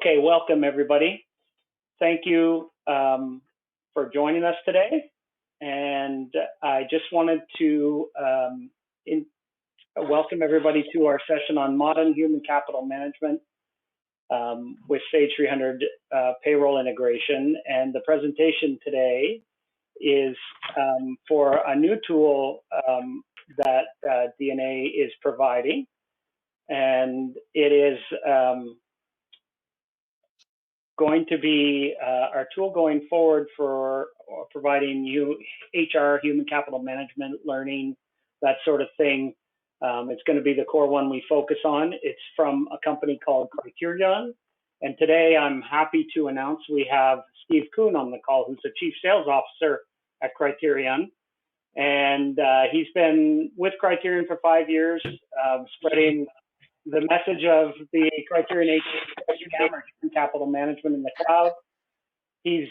Okay, welcome everybody. Thank you for joining us today. And I just wanted to welcome everybody to our session on modern human capital management with Sage 300 payroll integration. And the presentation today is for a new tool that DNA is providing. And it is going to be our tool going forward for providing you HR, human capital management, learning, that sort of thing. It's going to be the core one we focus on. It's from a company called Criterion. And today I'm happy to announce we have Steve Kuhn on the call, who's the Chief Sales Officer at Criterion. And he's been with Criterion for 5 years, spreading the message of the Criterion human capital management in the cloud. He's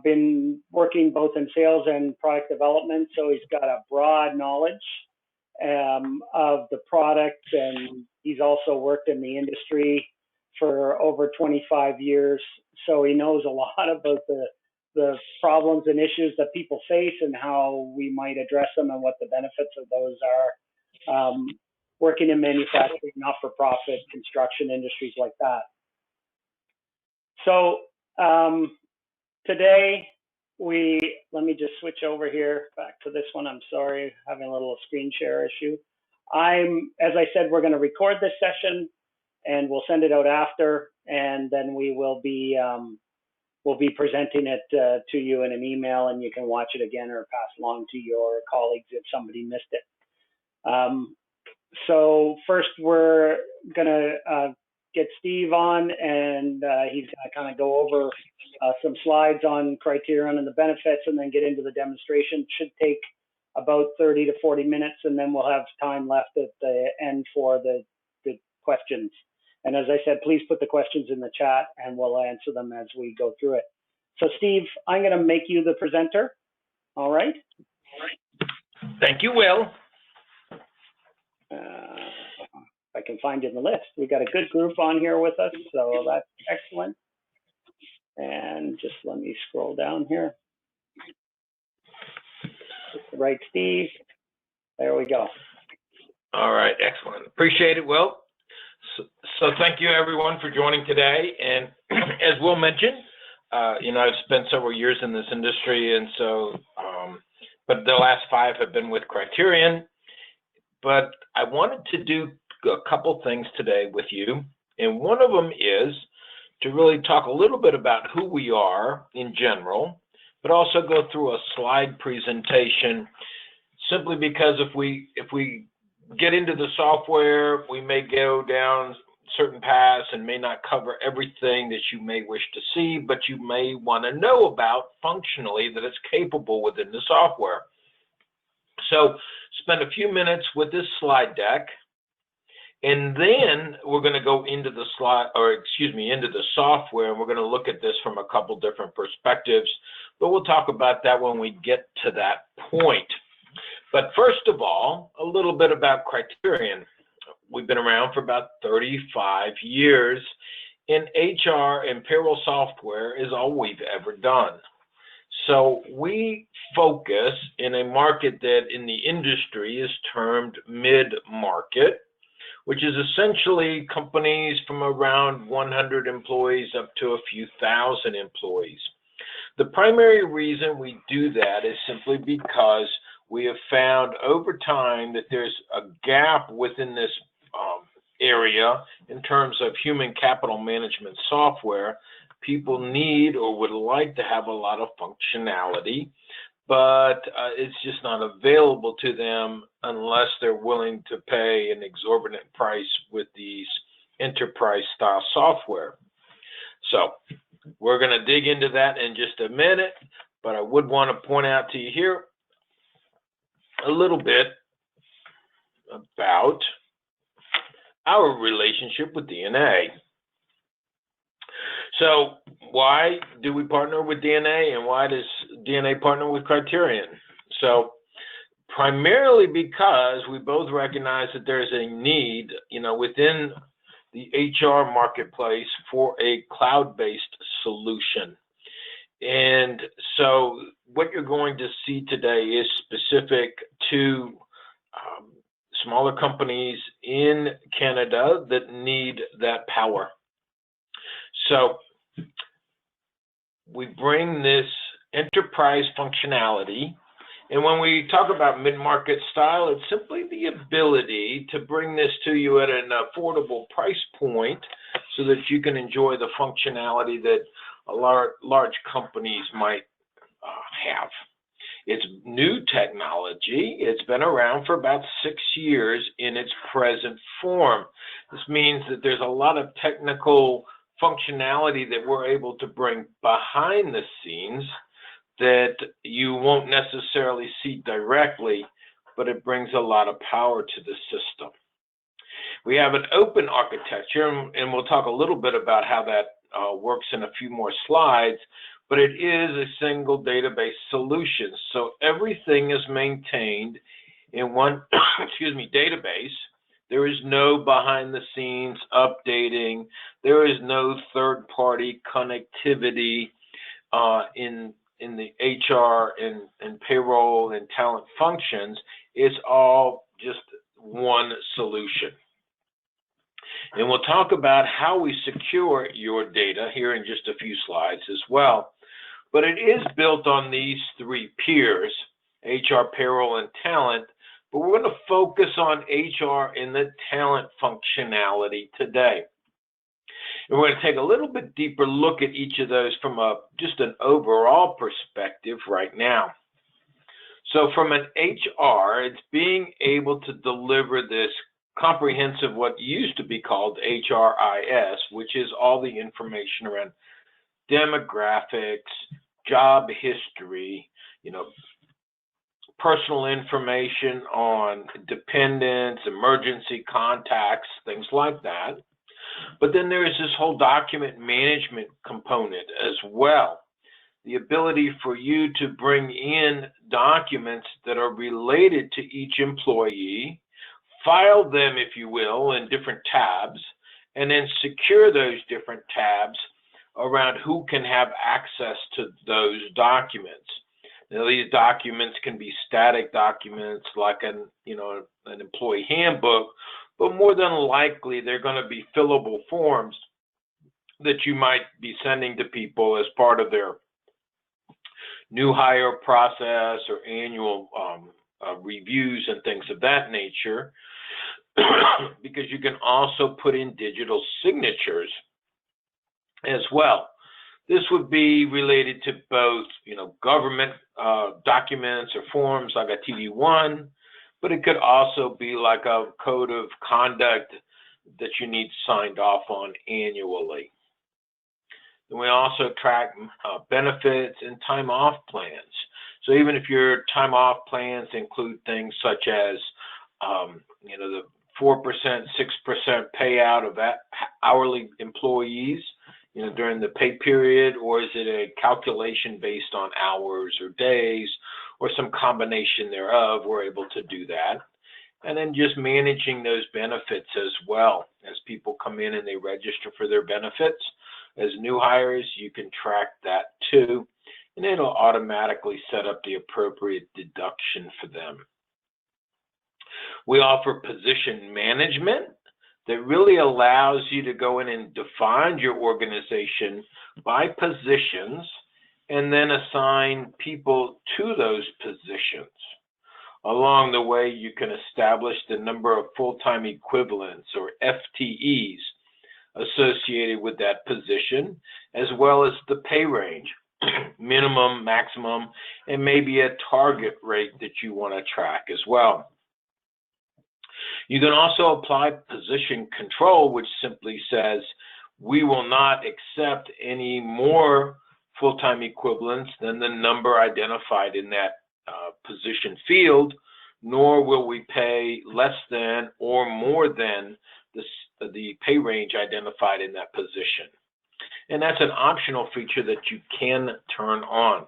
been working both in sales and product development, so he's got a broad knowledge of the product, and he's also worked in the industry for over 25 years, so he knows a lot about the problems and issues that people face and how we might address them and what the benefits of those are. Working in manufacturing, not-for-profit, construction industries like that. So today let me just switch over here back to this one. I'm sorry, having a little screen share issue. As I said, we're going to record this session and we'll send it out after, and then we will be we'll be presenting it to you in an email, and you can watch it again or pass along to your colleagues if somebody missed it. So first we're gonna get Steve on, and he's gonna kind of go over some slides on Criterion and the benefits, and then get into the demonstration. It should take about 30 to 40 minutes, and then we'll have time left at the end for the questions. And as I said, please put the questions in the chat, and we'll answer them as we go through it. So Steve, I'm gonna make you the presenter. All right? Thank you, Will. If I can find you in the list. We've got a good group on here with us, so that's excellent. And just let me scroll down here. Right, Steve. There we go. All right, excellent. Appreciate it, Will. So thank you, everyone, for joining today. And as Will mentioned, I've spent several years in this industry, and so, but the last 5 have been with Criterion. But I wanted to do a couple things today with you, and one of them is to really talk a little bit about who we are in general, but also go through a slide presentation, simply because if we get into the software, we may go down certain paths and may not cover everything that you may wish to see, but you may want to know about functionally that it's capable within the software. So spend a few minutes with this slide deck, and then we're going to go into the into the software, and we're going to look at this from a couple different perspectives, but we'll talk about that when we get to that point. But first of all, a little bit about Criterion. We've been around for about 35 years, and HR and payroll software is all we've ever done. So we focus in a market that in the industry is termed mid-market, which is essentially companies from around 100 employees up to a few thousand employees. The primary reason we do that is simply because we have found over time that there's a gap within this area in terms of human capital management software. People need or would like to have a lot of functionality, but it's just not available to them unless they're willing to pay an exorbitant price with these enterprise style software. So we're going to dig into that in just a minute, but I would want to point out to you here a little bit about our relationship with DNA. So why do we partner with DNA, and why does DNA partner with Criterion? So primarily because we both recognize that there's a need, within the HR marketplace for a cloud-based solution. And so what you're going to see today is specific to smaller companies in Canada that need that power. So we bring this enterprise functionality, and when we talk about mid-market style, it's simply the ability to bring this to you at an affordable price point so that you can enjoy the functionality that large companies might have. It's new technology. It's been around for about 6 years in its present form. This means that there's a lot of technical functionality that we're able to bring behind the scenes that you won't necessarily see directly, but it brings a lot of power to the system. We have an open architecture, and we'll talk a little bit about how that works in a few more slides, but it is a single database solution. So everything is maintained in one database. There is no behind the scenes updating. There is no third party connectivity in the HR and payroll and talent functions. It's all just one solution. And we'll talk about how we secure your data here in just a few slides as well. But it is built on these three piers, HR, payroll, and talent. But we're going to focus on HR and the talent functionality today. And we're going to take a little bit deeper look at each of those from just an overall perspective right now. So from an HR, it's being able to deliver this comprehensive, what used to be called HRIS, which is all the information around demographics, job history, personal information on dependents, emergency contacts, things like that. But then there is this whole document management component as well. The ability for you to bring in documents that are related to each employee, file them, if you will, in different tabs, and then secure those different tabs around who can have access to those documents. Now, these documents can be static documents like an employee handbook, but more than likely they're going to be fillable forms that you might be sending to people as part of their new hire process or annual reviews and things of that nature, because you can also put in digital signatures as well. This would be related to both, government documents or forms like a TD1, but it could also be like a code of conduct that you need signed off on annually. And we also track benefits and time off plans. So even if your time off plans include things such as, the 4%, 6% payout of hourly employees, during the pay period, or is it a calculation based on hours or days or some combination thereof, we're able to do that. And then just managing those benefits as well. As people come in and they register for their benefits, as new hires, you can track that too, and it'll automatically set up the appropriate deduction for them. We offer position management that really allows you to go in and define your organization by positions and then assign people to those positions. Along the way, you can establish the number of full-time equivalents or FTEs associated with that position, as well as the pay range, minimum, maximum, and maybe a target rate that you want to track as well. You can also apply position control, which simply says we will not accept any more full-time equivalents than the number identified in that position field, nor will we pay less than or more than the pay range identified in that position. And that's an optional feature that you can turn on.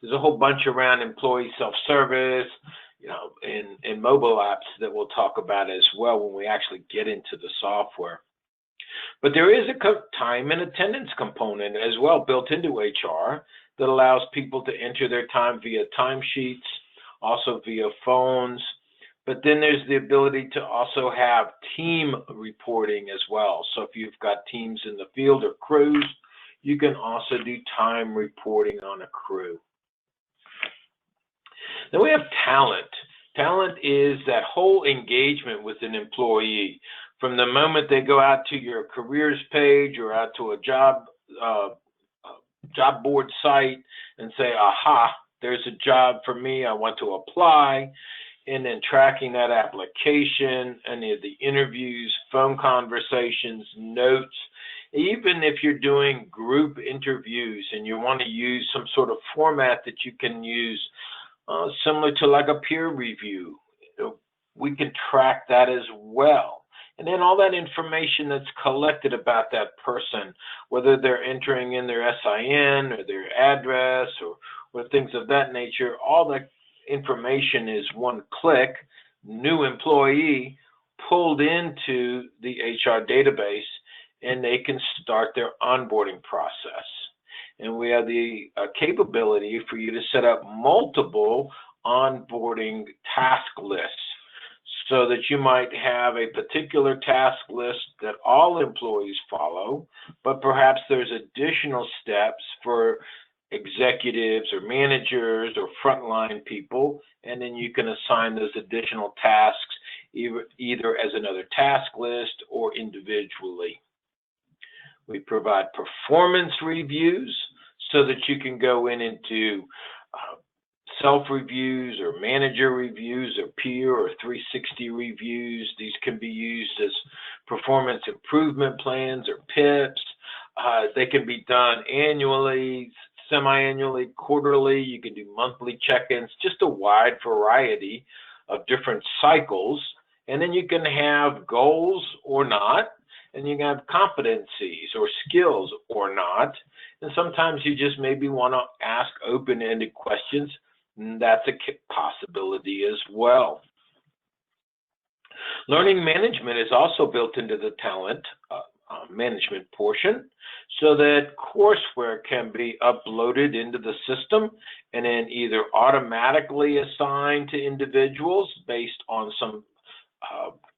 There's a whole bunch around employee self-service, in mobile apps that we'll talk about as well when we actually get into the software. But there is a time and attendance component as well built into HR that allows people to enter their time via timesheets, also via phones. But then there's the ability to also have team reporting as well. So if you've got teams in the field or crews, you can also do time reporting on a crew. Then we have talent. Talent is that whole engagement with an employee. From the moment they go out to your careers page or out to a job board site and say, aha, there's a job for me, I want to apply, and then tracking that application, any of the interviews, phone conversations, notes. Even if you're doing group interviews and you want to use some sort of format that you can use similar to like a peer review, we can track that as well. And then all that information that's collected about that person, whether they're entering in their SIN or their address or things of that nature, all that information is one click, new employee pulled into the HR database, and they can start their onboarding process. And we have the capability for you to set up multiple onboarding task lists, so that you might have a particular task list that all employees follow, but perhaps there's additional steps for executives or managers or frontline people, and then you can assign those additional tasks either as another task list or individually. We provide performance reviews so that you can go in and do self-reviews or manager reviews or peer or 360 reviews. These can be used as performance improvement plans or PIPs. They can be done annually, semi-annually, quarterly. You can do monthly check-ins, just a wide variety of different cycles. And then you can have goals or not, and you can have competencies or skills or not. And sometimes you just maybe want to ask open-ended questions. That's a possibility as well. Learning management is also built into the talent management portion, so that courseware can be uploaded into the system and then either automatically assigned to individuals based on some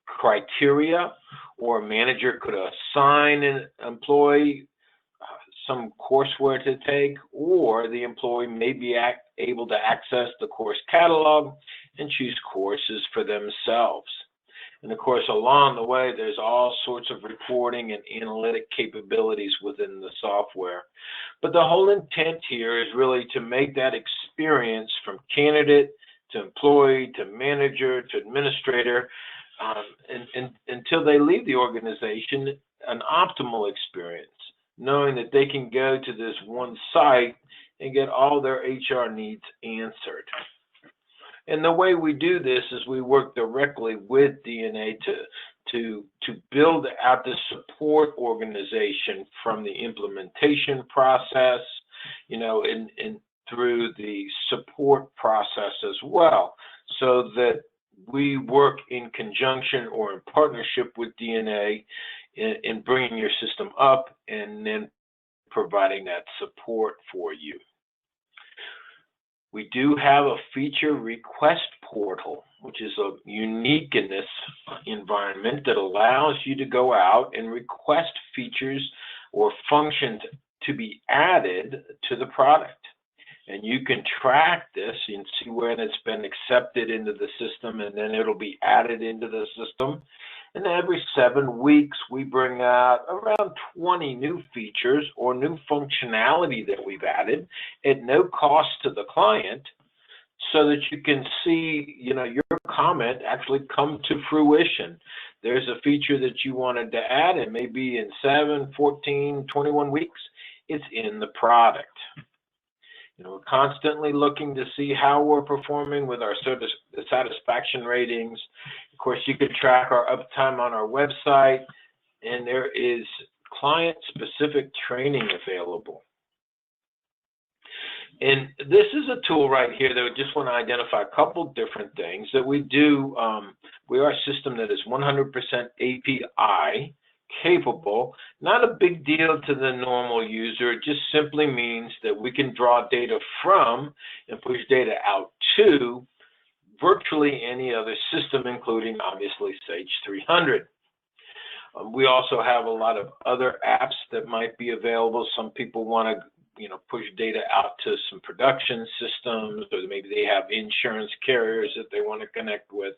criteria, or a manager could assign an employee some courseware to take, or the employee may be able to access the course catalog and choose courses for themselves. And of course, along the way, there's all sorts of reporting and analytic capabilities within the software. But the whole intent here is really to make that experience from candidate to employee to manager to administrator until they leave the organization an optimal experience, knowing that they can go to this one site and get all their HR needs answered. And the way we do this is we work directly with DNA to build out the support organization from the implementation process, and through the support process as well, so that we work in conjunction or in partnership with DNA in bringing your system up and then providing that support for you. We do have a feature request portal, which is a unique in this environment that allows you to go out and request features or functions to be added to the product. And you can track this and see when it's been accepted into the system, and then it'll be added into the system. And every 7 weeks, we bring out around 20 new features or new functionality that we've added at no cost to the client, so that you can see, your comment actually come to fruition. There's a feature that you wanted to add, and maybe in 7, 14, 21 weeks, it's in the product. We're constantly looking to see how we're performing with our service satisfaction ratings. Of course, you can track our uptime on our website, and there is client-specific training available. And this is a tool right here that we just want to identify a couple different things that we do. We are a system that is 100% API capable. Not a big deal to the normal user. It just simply means that we can draw data from and push data out to virtually any other system, including obviously Sage 300. We also have a lot of other apps that might be available. Some people want to push data out to some production systems, or maybe they have insurance carriers that they want to connect with.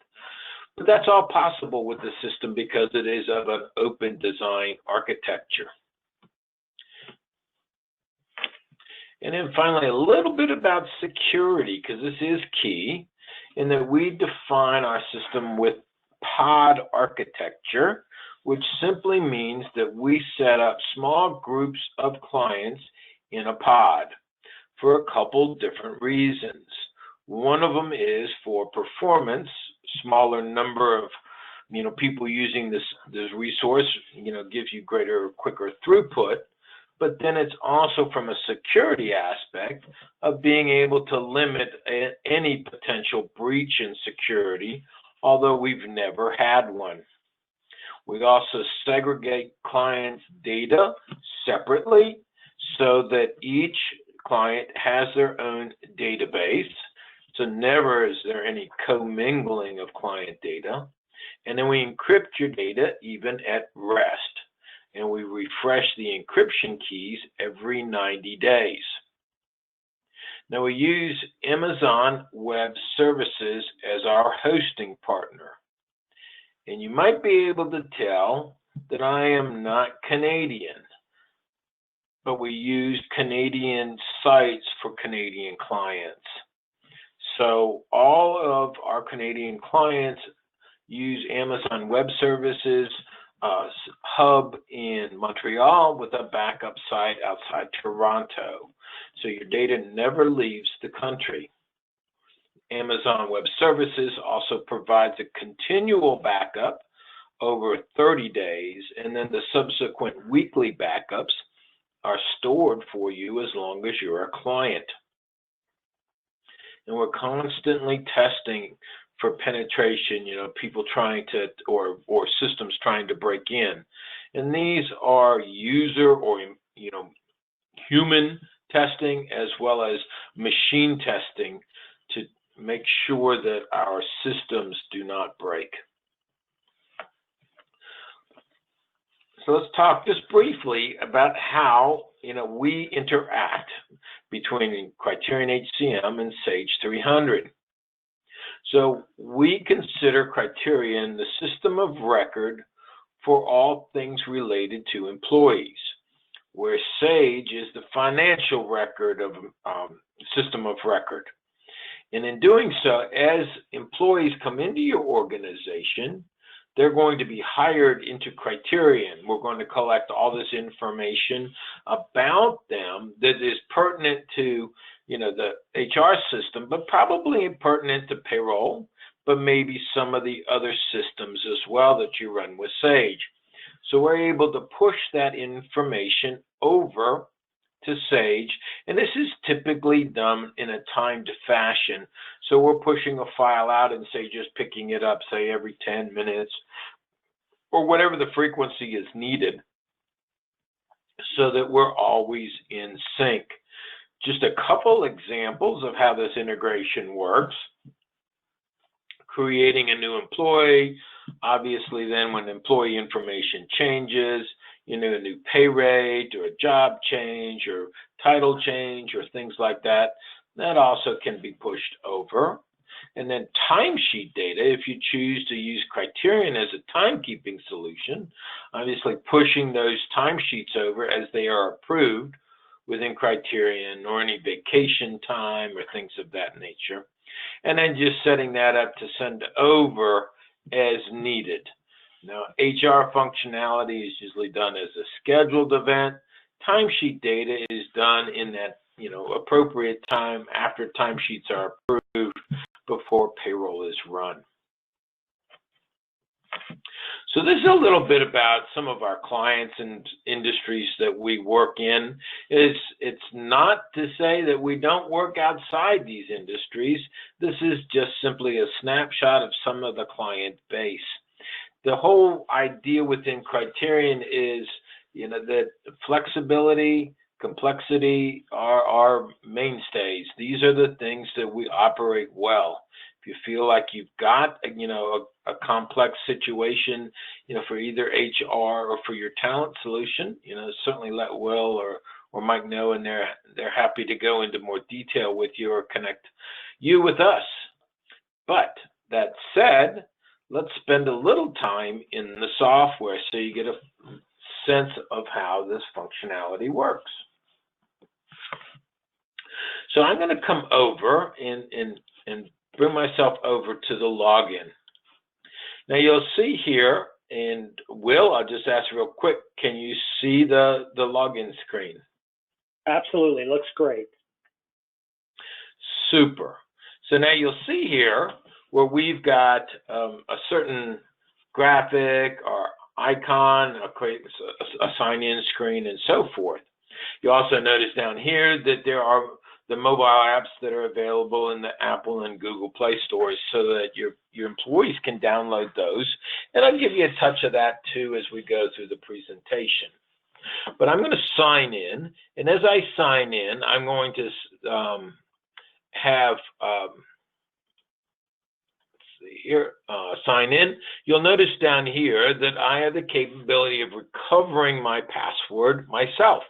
But that's all possible with the system because it is of an open design architecture. And then finally, a little bit about security, because this is key, in that we define our system with pod architecture, which simply means that we set up small groups of clients in a pod for a couple different reasons. One of them is for performance. Smaller number of people using this resource gives you quicker throughput. But then it's also from a security aspect of being able to limit any potential breach in security, although we've never had one. We also segregate clients' data separately so that each client has their own database. So never is there any commingling of client data. And then we encrypt your data even at rest. And we refresh the encryption keys every 90 days. Now we use Amazon Web Services as our hosting partner. And you might be able to tell that I am not Canadian, but we use Canadian sites for Canadian clients. So all of our Canadian clients use Amazon Web Services hub in Montreal with a backup site outside Toronto. So your data never leaves the country. Amazon Web Services also provides a continual backup over 30 days, and then the subsequent weekly backups are stored for you as long as you're a client. And we're constantly testing for penetration, people trying to, or systems trying to break in. And these are user or, human testing as well as machine testing to make sure that our systems do not break. So let's talk just briefly about how we interact between Criterion HCM and Sage 300. So we consider Criterion the system of record for all things related to employees, where Sage is the financial record of system of record. And in doing so, as employees come into your organization, they're going to be hired into Criterion. We're going to collect all this information about them that is pertinent to, the HR system, but probably pertinent to payroll, but maybe some of the other systems as well that you run with Sage. So we're able to push that information over to Sage, and this is typically done in a timed fashion. So we're pushing a file out and just picking it up, say every 10 minutes or whatever the frequency is needed, so that we're always in sync. Just a couple examples of how this integration works. Creating a new employee, obviously then when employee information changes, a new pay rate or a job change or title change or things like that, that also can be pushed over. And then timesheet data, if you choose to use Criterion as a timekeeping solution, obviously pushing those timesheets over as they are approved within Criterion, or any vacation time or things of that nature. And then just setting that up to send over as needed. Now, HR functionality is usually done as a scheduled event. Timesheet data is done in that appropriate time after timesheets are approved before payroll is run. So this is a little bit about some of our clients and industries that we work in. It's not to say that we don't work outside these industries. This is just simply a snapshot of some of the client base. The whole idea within Criterion is, that flexibility, complexity are our mainstays. These are the things that we operate well. If you feel like you've got, a complex situation, for either HR or for your talent solution, certainly let Will or Mike know, and they're happy to go into more detail with you or connect you with us. But that said, let's spend a little time in the software so you get a sense of how this functionality works. So I'm going to come over and bring myself over to the login. Now you'll see here, and Will, I'll just ask real quick, can you see the login screen? Absolutely, looks great. Super. So now you'll see here where we've got a certain graphic or icon, a sign-in screen, and so forth. You also notice down here that there are the mobile apps that are available in the Apple and Google Play stores so that your employees can download those. And I'll give you a touch of that too as we go through the presentation. But I'm going to sign in, and as I sign in, I'm going to have sign in. You'll notice down here that I have the capability of recovering my password myself.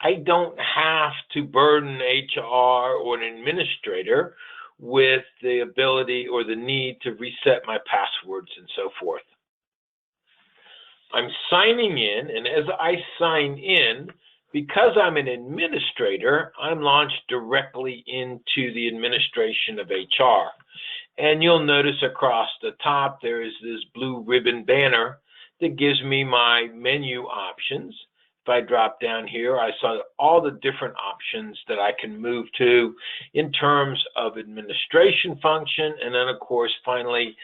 I don't have to burden HR or an administrator with the ability or the need to reset my passwords and so forth. I'm signing in, and as I sign in, because I'm an administrator, I'm launched directly into the administration of HR. And you'll notice across the top, there is this blue ribbon banner that gives me my menu options. If I drop down here, I saw all the different options that I can move to in terms of administration function, and then of course, finally,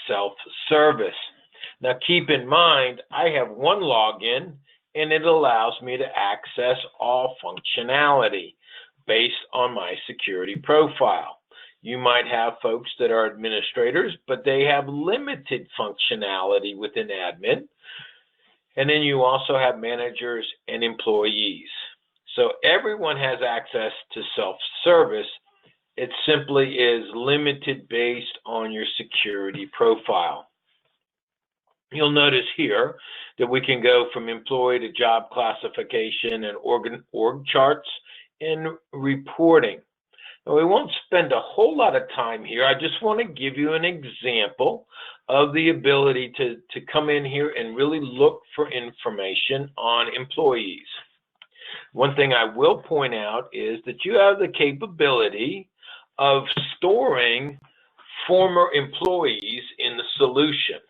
self-service. Now keep in mind, I have one login, and it allows me to access all functionality based on my security profile. You might have folks that are administrators, but they have limited functionality within admin. And then you also have managers and employees. So everyone has access to self-service. It simply is limited based on your security profile. You'll notice here that we can go from employee to job classification and org charts and reporting. Now, we won't spend a whole lot of time here. I just want to give you an example of the ability to come in here and really look for information on employees. One thing I will point out is that you have the capability of storing former employees in the solution.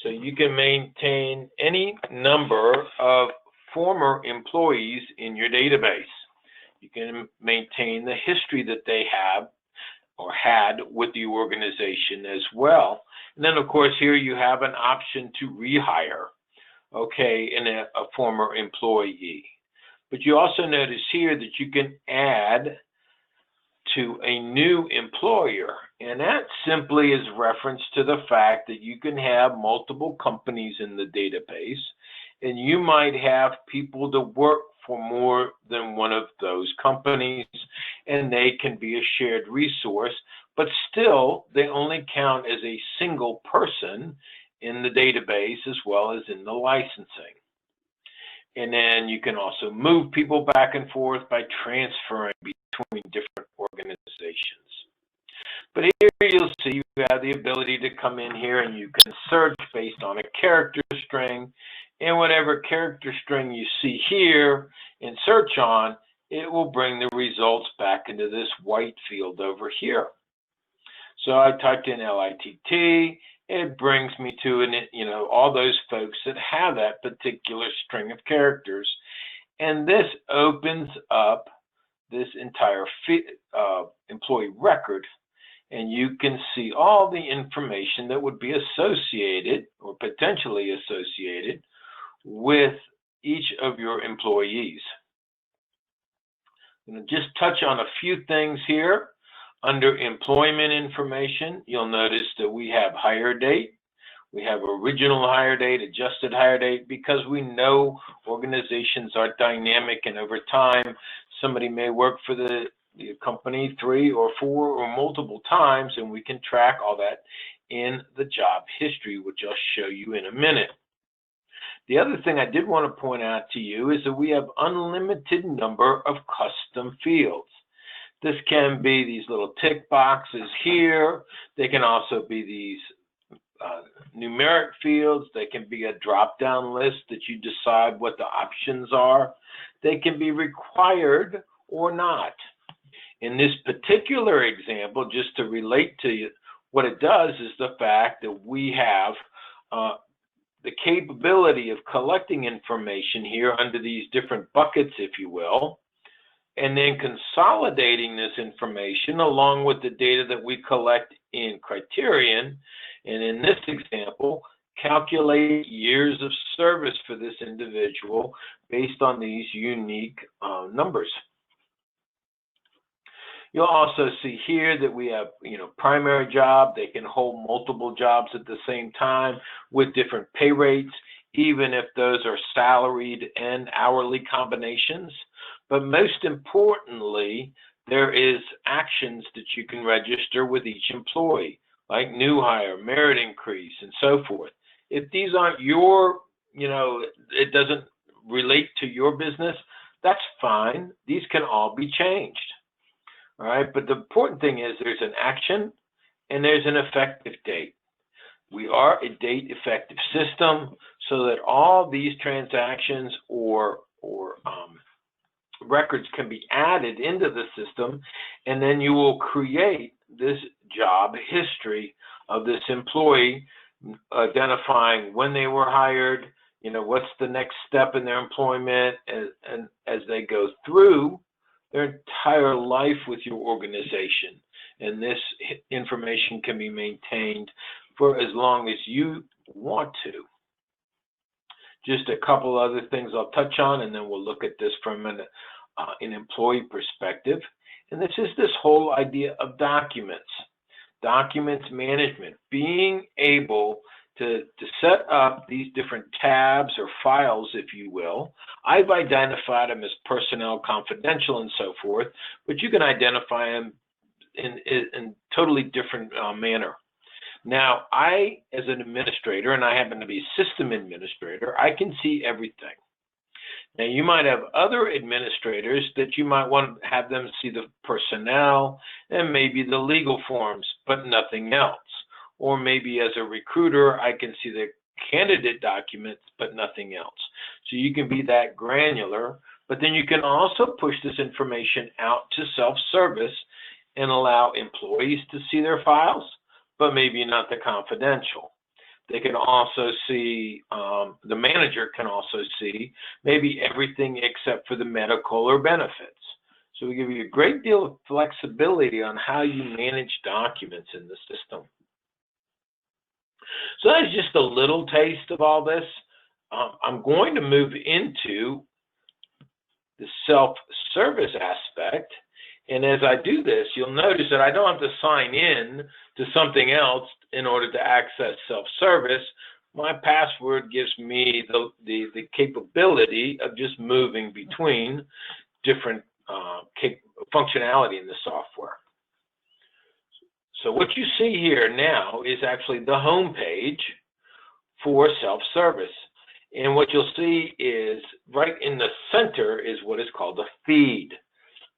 So you can maintain any number of former employees in your database. You can maintain the history that they have or had with the organization as well. And then, of course, here you have an option to rehire, in a former employee. But you also notice here that you can add to a new employer. And that simply is reference to the fact that you can have multiple companies in the database, and you might have people to work for more than one of those companies, and they can be a shared resource, but still they only count as a single person in the database as well as in the licensing. And then you can also move people back and forth by transferring between different organizations. But here you'll see you have the ability to come in here and you can search based on a character string, and whatever character string you see here and search on, it will bring the results back into this white field over here. So I typed in LITT, it brings me to all those folks that have that particular string of characters. And this opens up this entire employee record. and you can see all the information that would be associated or potentially associated with each of your employees. I'm going to just touch on a few things here. Under employment information, you'll notice that we have hire date. We have original hire date, adjusted hire date, because we know organizations are dynamic, and over time, somebody may work for the company 3 or 4 or multiple times, and we can track all that in the job history, which I'll show you in a minute. The other thing I did want to point out to you is that we have unlimited number of custom fields. This can be these little tick boxes here. They can also be these numeric fields. They can be a drop-down list that you decide what the options are. They can be required or not. In this particular example, just to relate to you, what it does is the fact that we have the capability of collecting information here under these different buckets, if you will, and then consolidating this information along with the data that we collect in Criterion, and in this example, calculate years of service for this individual based on these unique numbers. You'll also see here that we have, primary job. They can hold multiple jobs at the same time with different pay rates, even if those are salaried and hourly combinations. But most importantly, there is actions that you can register with each employee, like new hire, merit increase, and so forth. If these aren't your, it doesn't relate to your business, that's fine. These can all be changed. All right, but the important thing is there's an action and there's an effective date. We are a date effective system so that all these transactions or records can be added into the system, and then you will create this job history of this employee, identifying when they were hired, what's the next step in their employment, and as they go through their entire life with your organization. And this information can be maintained for as long as you want to. Just a couple other things I'll touch on, and then we'll look at this from an employee perspective. And this is this whole idea of documents management, being able to set up these different tabs or files, if you will. I've identified them as personnel confidential and so forth, but you can identify them in totally different manner. Now, I, as an administrator, and I happen to be a system administrator, I can see everything. Now, you might have other administrators that you might want to have them see the personnel and maybe the legal forms, but nothing else. Or maybe as a recruiter, I can see the candidate documents, but nothing else. So you can be that granular, but then you can also push this information out to self-service and allow employees to see their files, but maybe not the confidential. They can also see, the manager can also see maybe everything except for the medical or benefits. So we give you a great deal of flexibility on how you manage documents in the system. So that's just a little taste of all this. I'm going to move into the self-service aspect. And as I do this, you'll notice that I don't have to sign in to something else in order to access self-service. My password gives me the capability of just moving between different functionality in the software. So what you see here now is actually the home page for self-service. And what you'll see is right in the center is what is called a feed.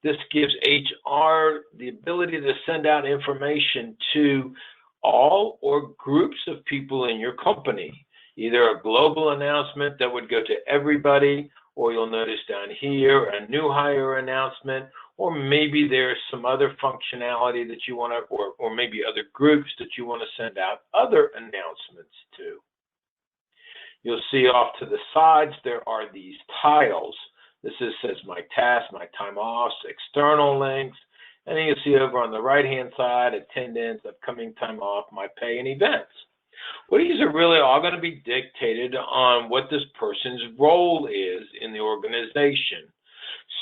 This gives HR the ability to send out information to all or groups of people in your company, either a global announcement that would go to everybody, or you'll notice down here a new hire announcement, or maybe there's some other functionality that you want to, or maybe other groups that you want to send out other announcements to. You'll see off to the sides there are these tiles. This says my tasks, my time offs, external links, And then you'll see over on the right-hand side, attendance, upcoming time off, my pay, and events. Well, these are really all going to be dictated on what this person's role is in the organization.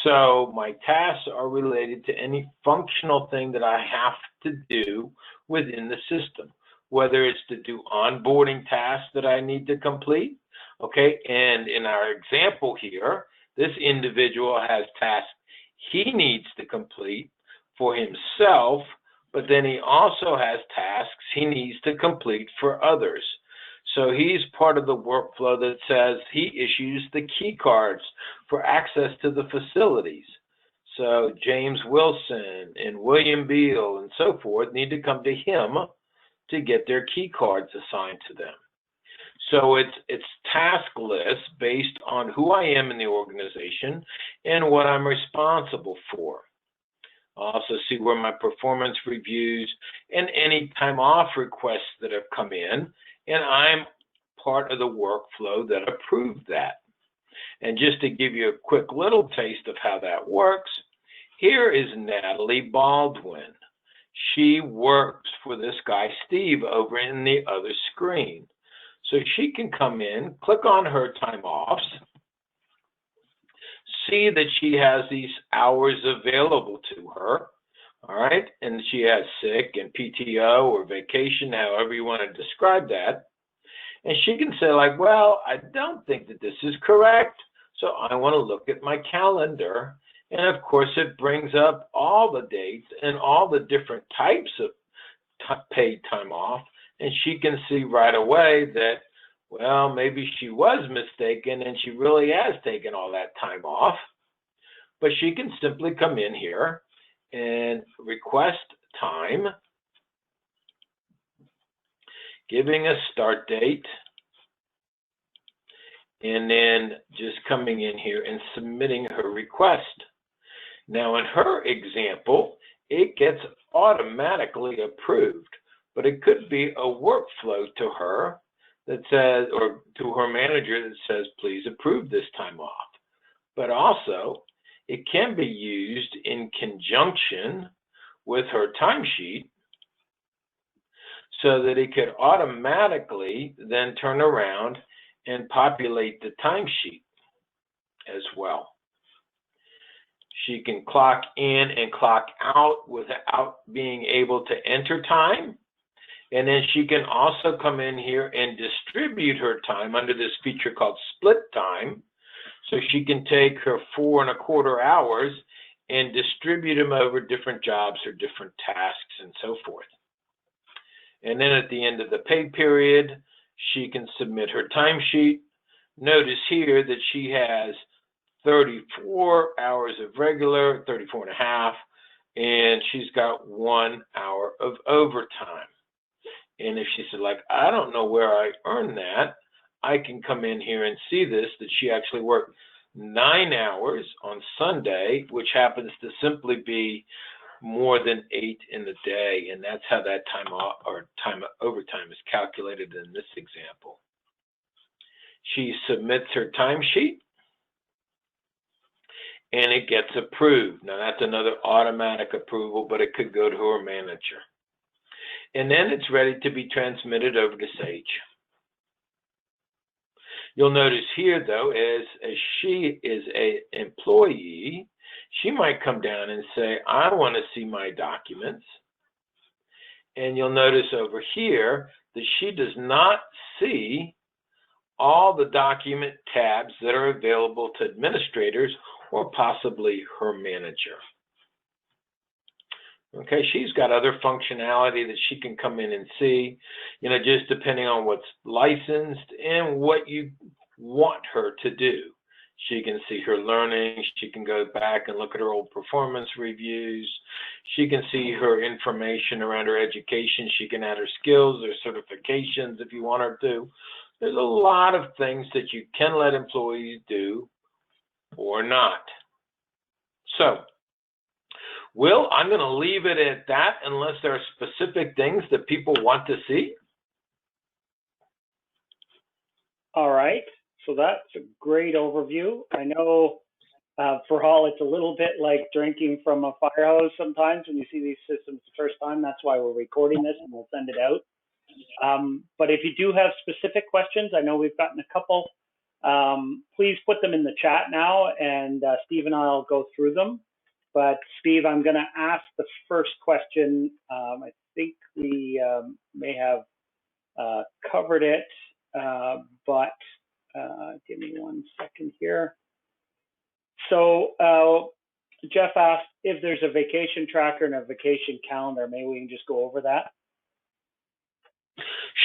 So my tasks are related to any functional thing that I have to do within the system, whether it's to do onboarding tasks that I need to complete. Okay, and in our example here, this individual has tasks he needs to complete for himself, but then he also has tasks he needs to complete for others. So he's part of the workflow that says he issues the key cards for access to the facilities. So James Wilson and William Beal and so forth need to come to him to get their key cards assigned to them. So it's task lists based on who I am in the organization and what I'm responsible for. I'll also see where my performance reviews and any time off requests that have come in, and I'm part of the workflow that approved that. And just to give you a quick little taste of how that works, here is Natalie Baldwin. She works for this guy, Steve, over in the other screen. So she can come in, click on her time offs, see that she has these hours available to her, all right? And she has sick and PTO or vacation, however you want to describe that. And she can say like, well, I don't think that this is correct, so I want to look at my calendar. And of course, it brings up all the dates and all the different types of paid time off. And she can see right away that, well, maybe she was mistaken and she really has taken all that time off. But she can simply come in here and request time, giving a start date, and then just coming in here and submitting her request. Now, in her example, it gets automatically approved, but it could be a workflow to her that says, or to her manager that says, please approve this time off. But also, it can be used in conjunction with her timesheet so that it could automatically then turn around and populate the timesheet as well. She can clock in and clock out without being able to enter time. And then she can also come in here and distribute her time under this feature called split time. So she can take her 4¼ hours and distribute them over different jobs or different tasks and so forth. And then at the end of the pay period, she can submit her timesheet. Notice here that she has 34 hours of regular, 34.5, and she's got 1 hour of overtime. And if she said, like, I don't know where I earned that, I can come in here and see this, that she actually worked 9 hours on Sunday, which happens to simply be more than 8 in the day. And that's how that time off or time overtime is calculated in this example. She submits her timesheet and it gets approved. Now that's another automatic approval, but it could go to her manager. And then it's ready to be transmitted over to Sage. You'll notice here, though, as she is an employee, she might come down and say, I want to see my documents. And you'll notice over here that she does not see all the document tabs that are available to administrators or possibly her manager. Okay, she's got other functionality that she can come in and see, just depending on what's licensed and what you want her to do. She can see her learning. She can go back and look at her old performance reviews. She can see her information around her education. She can add her skills or certifications if you want her to. There's a lot of things that you can let employees do or not. So, Will, I'm going to leave it at that unless there are specific things that people want to see. All right. So that's a great overview. I know For all, it's a little bit like drinking from a fire hose sometimes when you see these systems the first time. That's why we're recording this, and we'll send it out. But if you do have specific questions, I know we've gotten a couple, please put them in the chat now, and Steve and I will go through them. But Steve, I'm going to ask the first question. I think we may have covered it, but give me 1 second here. So Jeff asked if there's a vacation tracker and a vacation calendar. Maybe we can just go over that.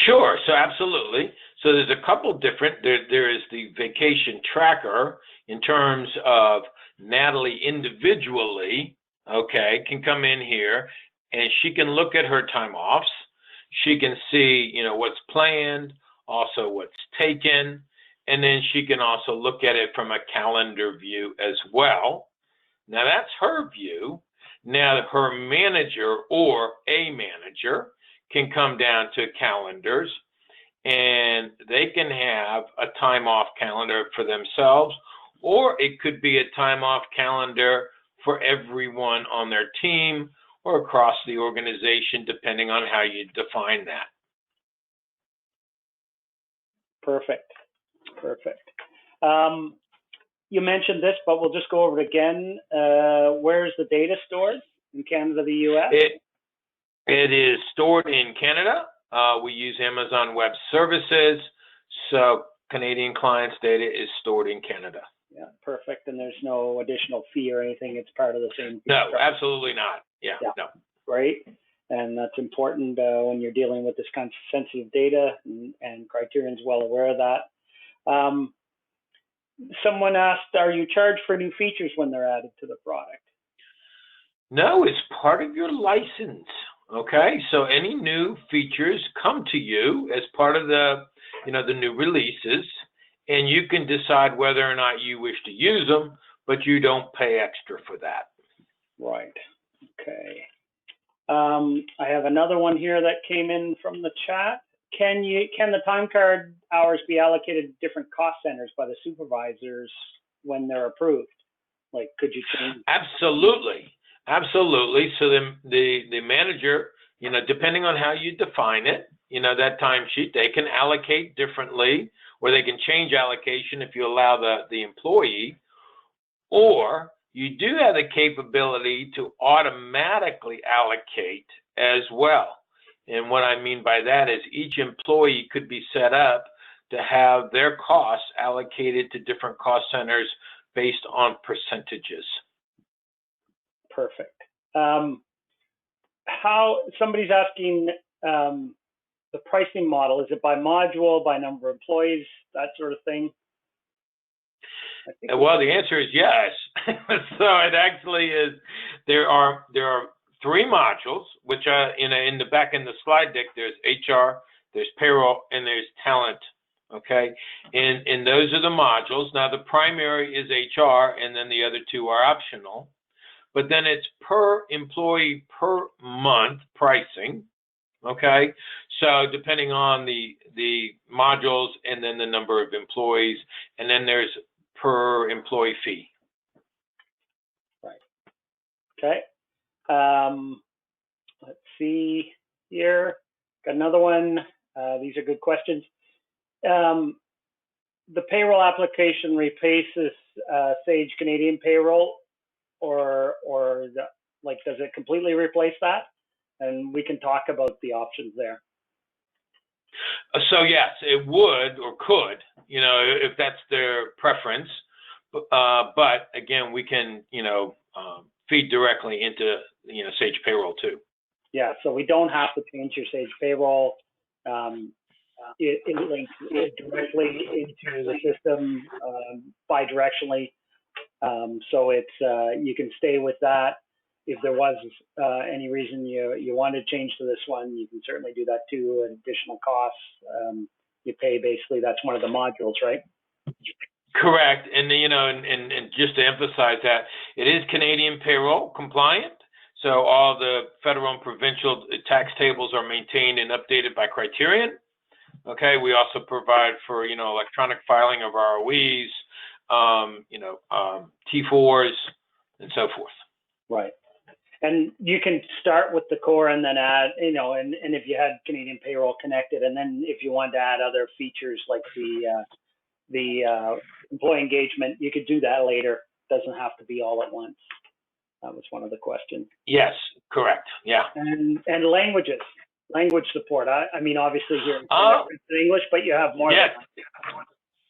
Sure, so absolutely. So there's a couple different, there is the vacation tracker in terms of Natalie individually, okay, can come in here and she can look at her time offs. She can see, what's planned, also what's taken, and then she can also look at it from a calendar view as well. Now that's her view. Now her manager or a manager can come down to calendars and they can have a time off calendar for themselves, or it could be a time off calendar for everyone on their team or across the organization, depending on how you define that. Perfect. You mentioned this, but we'll just go over it again. Where's the data stored? In Canada, the US? It is stored in Canada. We use Amazon Web Services, so Canadian clients' data is stored in Canada. Yeah, perfect. And there's no additional fee or anything. It's part of the same. No, absolutely not. Yeah, no. Great. And that's important when you're dealing with this kind of sensitive data, and Criterion's well aware of that. Someone asked, are you charged for new features when they're added to the product? No, it's part of your license. Okay, so any new features come to you as part of the, the new releases, and you can decide whether or not you wish to use them, but you don't pay extra for that. Right. Okay. I have another one here that came in from the chat. Can the time card hours be allocated to different cost centers by the supervisors when they're approved? Like, could you change? Absolutely. So the manager, depending on how you define it, that timesheet, they can allocate differently, or they can change allocation if you allow the employee, or you do have the capability to automatically allocate as well. And what I mean by that is each employee could be set up to have their costs allocated to different cost centers based on percentages. Perfect. How somebody's asking the pricing model, is it by module, by number of employees, that sort of thing? Well, the answer is yes. So it actually is. There are 3 modules, which are in the back in the slide deck. There's HR, there's payroll, and there's talent. Okay, and those are the modules. Now the primary is HR, and then the other 2 are optional. But then it's per employee per month pricing. Okay, so depending on the modules and then the number of employees, and then there's per employee fee. Right. Okay. Let's see here. Got another one. These are good questions. The payroll application replaces Sage Canadian Payroll, or does it completely replace that? And we can talk about the options there. So yes, it would or could, if that's their preference. But again, we can, feed directly into, Sage Payroll too. Yeah, so we don't have to change your Sage Payroll. It links directly into the system bidirectionally. So it's you can stay with that. If there was any reason you want to change to this one, you can certainly do that too. At additional costs, you pay basically. That's one of the modules, right? Correct, and and just to emphasize that it is Canadian payroll compliant. So all the federal and provincial tax tables are maintained and updated by Criterion. Okay, we also provide for electronic filing of ROEs, T4s, and so forth. Right. And you can start with the core and then add, and if you had Canadian Payroll connected, and then if you wanted to add other features like the employee engagement, you could do that later. Doesn't have to be all at once. That was one of the questions. Yes, correct. Yeah. And language support. I mean, obviously here it's in English, but you have more. Yes.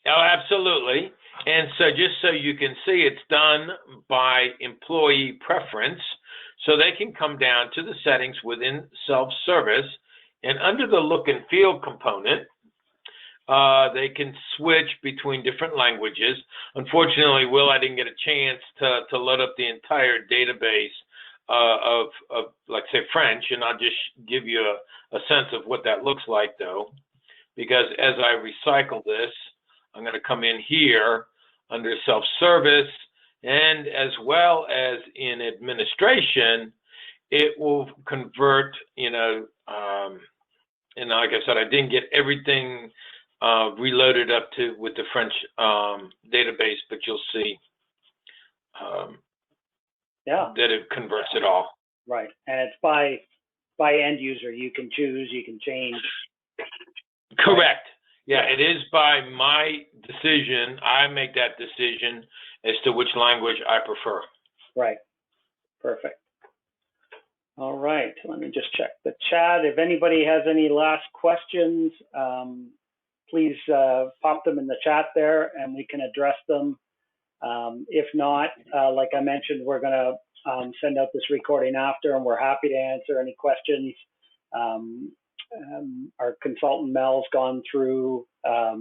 Oh, absolutely. And so just so you can see, it's done by employee preference. So they can come down to the settings within self-service, and under the look and feel component, they can switch between different languages. Unfortunately, Will, I didn't get a chance to load up the entire database of like, say, French, and I'll just give you a sense of what that looks like, though, because as I recycle this, I'm going to come in here under self-service, and as well as in administration, it will convert, and like I said, I didn't get everything reloaded up to with the French database, but you'll see that it converts it all. Right, and it's by end user. You can choose, you can change. Correct. Yeah, it is by my decision. I make that decision as to which language I prefer. Right. Perfect. All right. Let me just check the chat. If anybody has any last questions, please pop them in the chat there and we can address them. If not, like I mentioned, we're going to send out this recording after, and we're happy to answer any questions. Our consultant Mel's gone through. Our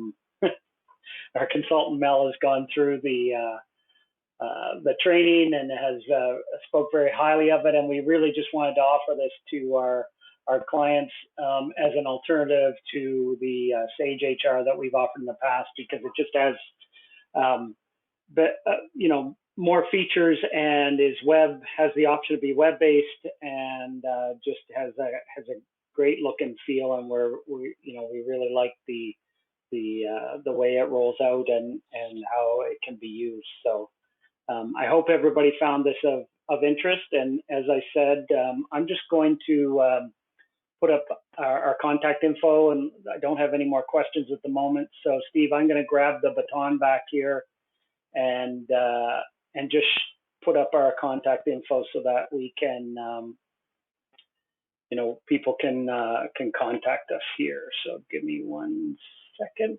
consultant Mel has gone through the training and has spoke very highly of it. And we really just wanted to offer this to our clients as an alternative to the Sage HR that we've offered in the past, because it just has, more features and has the option to be web-based, and just has a great look and feel, and we really like the way it rolls out and how it can be used. So I hope everybody found this of interest. And as I said, I'm just going to put up our contact info, and I don't have any more questions at the moment. So Steve, I'm going to grab the baton back here and just put up our contact info so that we can people can contact us here. So give me 1 second.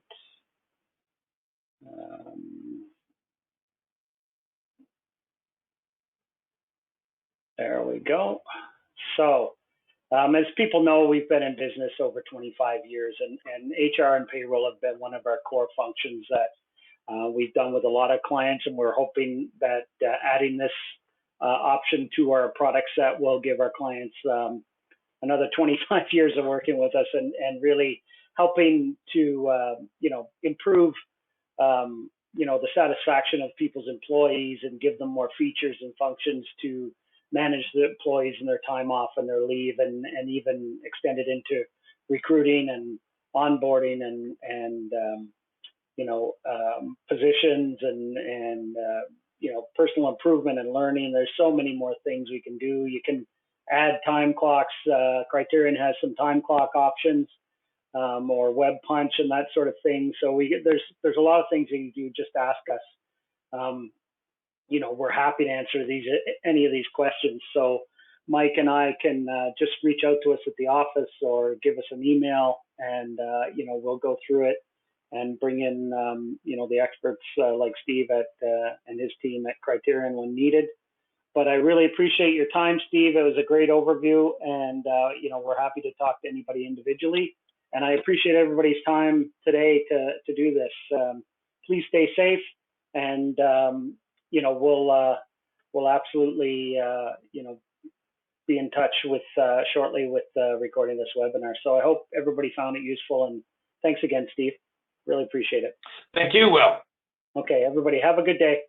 There we go. So as people know, we've been in business over 25 years, and HR and payroll have been one of our core functions that we've done with a lot of clients, and we're hoping that adding this option to our product set will give our clients another 25 years of working with us, and really helping to improve the satisfaction of people's employees and give them more features and functions to manage the employees and their time off and their leave, and even extend it into recruiting and onboarding and positions and personal improvement and learning. There's so many more things we can do. You can add time clocks. Criterion has some time clock options, or web punch and that sort of thing. So there's a lot of things that you do. Just ask us. We're happy to answer any of these questions. So Mike and I can just reach out to us at the office or give us an email, and we'll go through it and bring in the experts like Steve and his team at Criterion when needed. But I really appreciate your time, Steve. It was a great overview, and we're happy to talk to anybody individually. And I appreciate everybody's time today to do this. Please stay safe, and we'll absolutely be in touch with shortly with recording this webinar. So I hope everybody found it useful, and thanks again, Steve. Really appreciate it. Thank you, Will. Okay, everybody, have a good day.